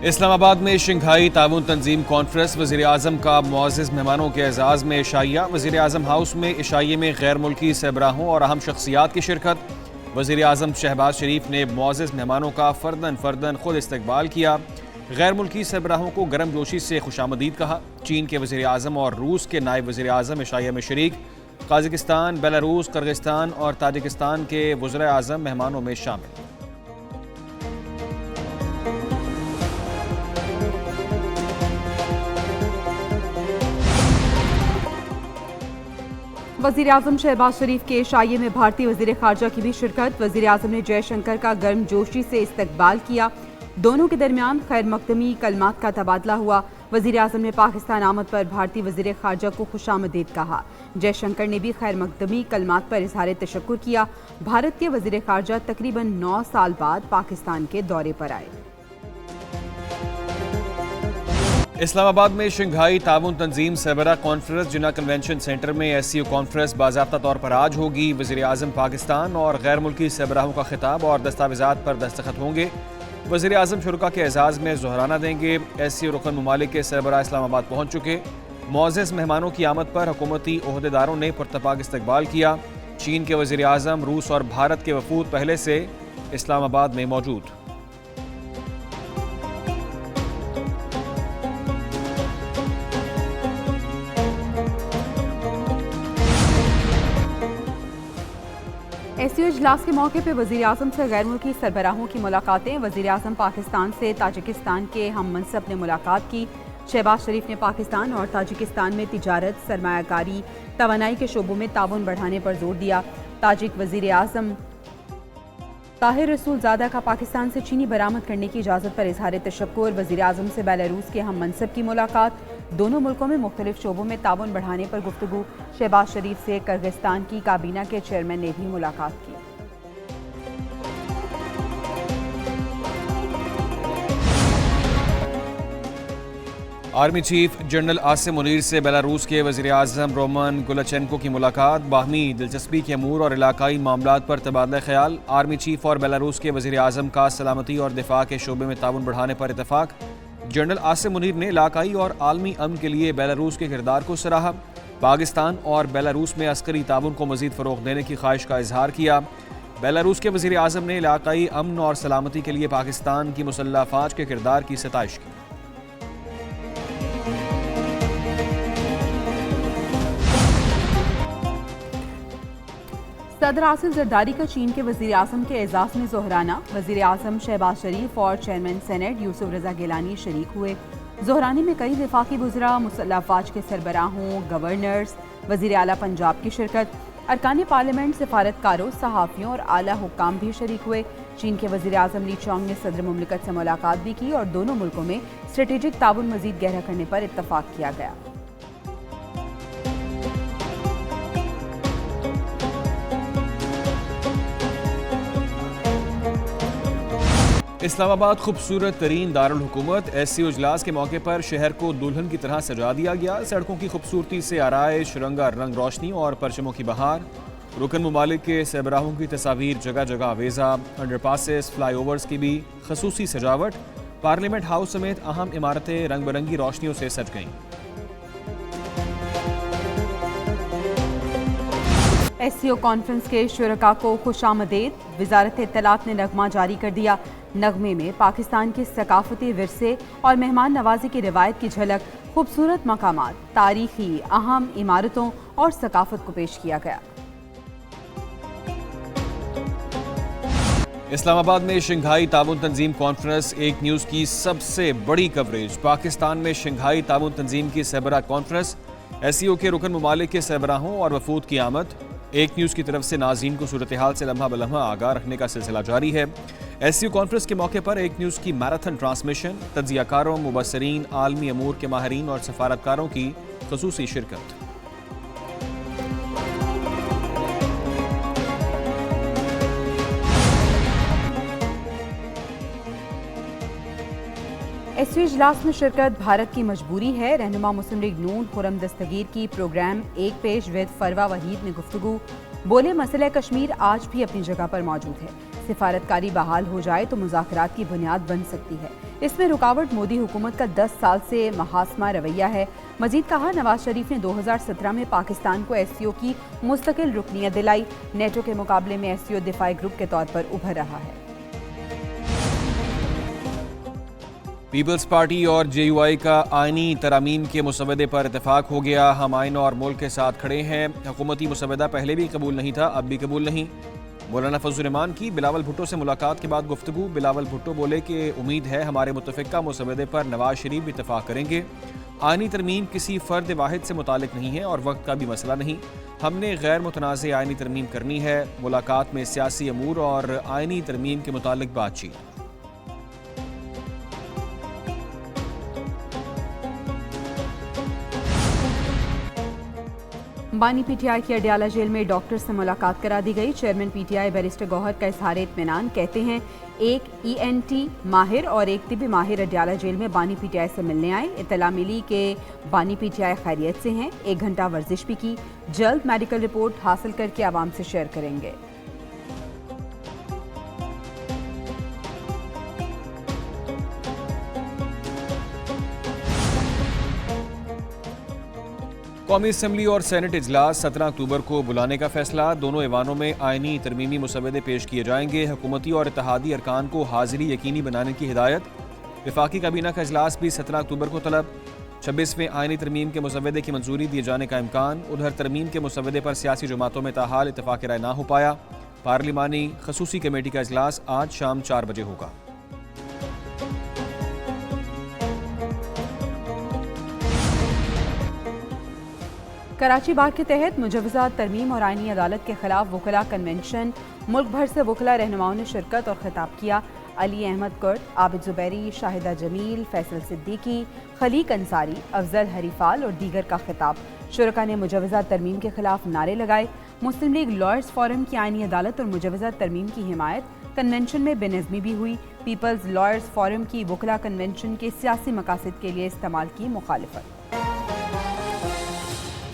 इस्लामाबाद में शंघाई ताउन तंजीम कॉन्फ्रेंस वज़ीर-ए-आज़म का मुअज़्ज़ज़ मेहमानों के एजाज़ में इशाइया। वज़ीर-ए-आज़म हाउस में इशाइये में गैर मुल्की सरबराहों और अहम शख्सियात की शिरकत। वज़ीर-ए-आज़म शहबाज शरीफ ने मुअज़्ज़ज़ मेहमानों का फ़र्दन खुद इस्तकबाल किया। गैर मुल्की सरबराहों को गर्म जोशी से खुशामदीद कहा। चीन के वज़ीर-ए-आज़म और रूस के नायब वज़ीर-ए-आज़म इशाइया में शरीक। कज़ाकिस्तान, बेलारूस, किर्गिस्तान और ताजिकिस्तान के वज़ीर-ए-आज़म मेहमानों में शामिल। वज़ीर आज़म शहबाज शरीफ के इशाइये में भारतीय वज़ीर ख़ारजा की भी शिरकत। वज़ीर आज़म ने जयशंकर का गर्म जोशी से इस्तकबाल किया। दोनों के दरमियान खैर मकदमी कलमात का तबादला हुआ। वज़ीर आज़म ने पाकिस्तान आमद पर भारतीय वज़ीर ख़ारजा को खुशामदीद कहा। जयशंकर ने भी खैर मकदमी कलमात पर इज़हार तशक्कुर किया। भारत के वज़ीर ख़ारजा तकरीबन 9 साल बाद पाकिस्तान के दौरे पर आए। इस्लामाबाद में शंघाई ताउन तंजीम सरबराह कॉन्फ्रेंस जिना कन्वेंशन सेंटर में एससीओ कॉन्फ्रेंस बाज़ाब्ता तौर पर आज होगी। वज़ीर-ए-आज़म पाकिस्तान और गैर मुल्की सरबराहों का खिताब और दस्तावेज़ात पर दस्तखत होंगे। वज़ीर-ए-आज़म शुरका के एजाज़ में ज़ोहराना देंगे। एससीओ रुकन ममालिक के सरबराह इस्लामाबाद पहुँच चुके। मुअज़्ज़ज़ मेहमानों की आमद पर हुकूमती ओहदेदारों ने पुरतपाक इस्तकबाल किया। चीन के वज़ीर-ए-आज़म, रूस और भारत के वफूद पहले से इस्लामाबाद में मौजूद। एससीओ इजलास के मौके पर वज़ीर आज़म से गैर मुल्की सरबराहों की मुलाकातें। वज़ीर आज़म पाकिस्तान से ताजिकिस्तान के हम मनसब ने मुलाकात की। शहबाज शरीफ ने पाकिस्तान और ताजिकिस्तान में तिजारत, सरमायाकारी, तवानाई के शोबों में ताउन बढ़ाने पर जोर दिया। ताजिक वज़ीर आज़म ताहिर रसूलज़ादा का पाकिस्तान से चीनी बरामद करने की इजाज़त पर इज़हार तशक्कुर। वज़ीर आज़म से बेलारूस के हम मनसब की मुलाकात। दोनों मुल्कों में मुख्तलिफ शोबों में ताउन बढ़ाने पर गुफ्तगू। शहबाज शरीफ से किर्गिस्तान की काबीना के चेयरमैन ने भी मुलाकात की। Army chief general Asim Munir से बेलारूस के वज़ीर-ए-आज़म रोमन गुलचेनको की मुलाकात। बाहमी दिलचस्पी के अमूर और इलाकाई मामलात पर तबादला ख्याल। आर्मी चीफ और बेलारूस के वज़ीर-ए-आज़म का सलामती और दिफा के शोबे में ताउन बढ़ाने पर इतफाक। जनरल आसिम मुनीर ने इलाकाई और आलमी अमन के लिए बेलारूस के किरदार को सराहा। पाकिस्तान और बेलारूस में अस्करी ताउन को मज़ीद फ़रोग़ देने की ख्वाहिश का इजहार किया। बेलारूस के वज़ीर-ए-आज़म ने इलाकाई अमन और सलामती के लिए पाकिस्तान की मुसल्लह अफ़वाज के किरदार की सताइश की। सदर आसिफ जरदारी का चीन के वज़ीर आज़म के एजाज़ में ज़ोहराना। वज़ीर आज़म शहबाज शरीफ और चेयरमैन सेनेट यूसुफ रज़ा गिलानी शरीक हुए। ज़ोहराने में कई वफाकी वज़रा, मुसल्लह अफ़वाज के सरबराहों, गवर्नर्स, वज़ीर आला पंजाब की शिरकत। अरकान पार्लियामेंट, सफारतकारों, सहाफ़ियों और आला हुक्काम भी शरीक हुए। चीन के वज़ीर आज़म ली चोंग ने सदर मुमलिकत से मुलाकात भी की और दोनों मुल्कों में स्ट्रेटेजिक ताउन मज़ीद गहरा करने पर इत्तफ़ाक़ किया गया। इस्लामाबाद खूबसूरत तरीन दारुल हुकूमत। एससीओ इजलास के मौके पर शहर को दुल्हन की तरह सजा दिया गया। सड़कों की खूबसूरती से आराइश, रंगा रंग रोशनी और परचमों की बहार। रुकन ममालिक के सरबराहों की तस्वीर जगह जगह आवेजा। अंडरपासेस, फ्लाईओवर्स की भी खसूसी सजावट। पार्लियामेंट हाउस समेत अहम इमारतें रंग बिरंगी रोशनियों से सज गईं। एससीओ कॉन्फ्रेंस के शुरका को खुशामदीद। वज़ारत इत्तलात ने नगमा जारी कर दिया। नगमे में पाकिस्तान के सकाफती विरसे और मेहमान नवाजी की रिवायत की झलक, खूबसूरत मकामात, तारीखी अहम इमारतों और सकाफत को पेश किया गया। इस्लामाबाद में शंघाई ताउन तंजीम कॉन्फ्रेंस एक न्यूज़ की सबसे बड़ी कवरेज। पाकिस्तान में शंघाई ताउन तंजीम की सरबराह कॉन्फ्रेंस। एससीओ के रुकन ममालिक के सरबराहों और वफूद की आमद। एक न्यूज़ की तरफ से नाज़रीन को सूरत हाल से लम्हा बलम्हा आगाह रखने का सिलसिला जारी है। एससीओ कॉन्फ्रेंस के मौके पर एक न्यूज़ की मैराथन ट्रांसमिशन। तज्ज़ियाकारों, मुबस्सरीन, आलमी अमूर के माहिरीन और सफारतकारों की ख़ुसूसी शिरकत। एससीओ इजलास में शिरकत भारत की मजबूरी है। रहनुमा मुस्लिम लीग नून खुरम दस्तगीर की प्रोग्राम एक पेश विद फरवा वहीद में गुफ्तगू। बोले मसला कश्मीर आज भी अपनी जगह पर मौजूद है। सिफारतकारी बहाल हो जाए तो मुज़ाकरात की बुनियाद बन सकती है। इसमें रुकावट मोदी हुकूमत का 10 साल से महासमा रवैया है। मजीद कहा, नवाज शरीफ ने 2017 में पाकिस्तान को एससीओ की मुस्तकिल रुकनियत दिलाई। नेटो के मुकाबले में एससीओ दिफाई ग्रुप के तौर पर उभर रहा है। पीपल्स पार्टी और जेयूआई का आइनी तरामीम के मुसवदे पर इतफाक हो गया। हम आइन और मुल्क के साथ खड़े हैं। हुकूमती मुसवदा पहले भी कबूल नहीं था, अब भी कबूल नहीं। मौलाना फजल रहमान की बिलावल भुट्टो से मुलाकात के बाद गुफ्तगू। बिलावल भुट्टो बोले कि उम्मीद है हमारे मुतफ़िका मुसवदे पर नवाज शरीफ इतफाक करेंगे। आइनी तरमीम किसी फ़र्द वाहिद से मुतालिक नहीं है और वक्त का भी मसला नहीं। हमने गैर मुतनाज़ आइनी तरमीम करनी है। मुलाकात में सियासी अमूर और आइनी तरमीम के मुतालिक बातचीत। बानी पीटीआई की अडियाला जेल में डॉक्टर से मुलाकात करा दी गई। चेयरमैन पीटीआई बैरिस्टर गौहर का इजहार इत्मीनान। कहते हैं एक ENT माहिर और एक तिबी माहिर अडियाला जेल में बानी पीटीआई से मिलने आए। इत्तला मिली कि बानी पीटीआई खैरियत से हैं। 1 घंटा वर्जिश भी की। जल्द मेडिकल रिपोर्ट हासिल करके आवाम से शेयर करेंगे। कौमी असम्बली और सेनेट इजलास 17 अक्टूबर को बुलाने का फैसला। दोनों ऐवानों में आइनी तरमीमी मुसवदे पेश किए जाएंगे। हुकूमती और इत्तेहादी अरकान को हाजिरी यकीनी बनाने की हिदायत। वफाकी काबीना का इजलास भी 17 अक्टूबर को तलब। 26वें आइनी तरमीम के मुसवदे की मंजूरी दिए जाने का इम्कान। उधर तरमीम के मुसवदे पर सियासी जमातों में ताहाल इत्तफाक राय ना हो पाया। पार्लिमानी खसूसी कमेटी का इजलास आज शाम 4 बजे होगा। कराची बार के तहत मुजवजा तरमीम और आइनी अदालत के खिलाफ वकला कन्वेंशन। मुल्क भर से वकला रहनुमाओं ने शिरकत और खिताब किया। अली अहमद कुर्द, आबिद जुबैरी, शाहिदा जमील, फैसल सिद्दीकी, खलीक अंसारी, अफजल हरीफाल और दीगर का खिताब। शुरका ने मुजवजा तरमीम के खिलाफ नारे लगाए। मुस्लिम लीग लॉयर्स फोरम की आइनी अदालत और मुजवजा तरमीम की हिमायत। कन्वेंशन में बेनज़मी भी हुई। पीपल्स लॉयर्स फोरम की वकला कन्वेंशन के सियासी मकासद के लिए इस्तेमाल की मुखालिफत।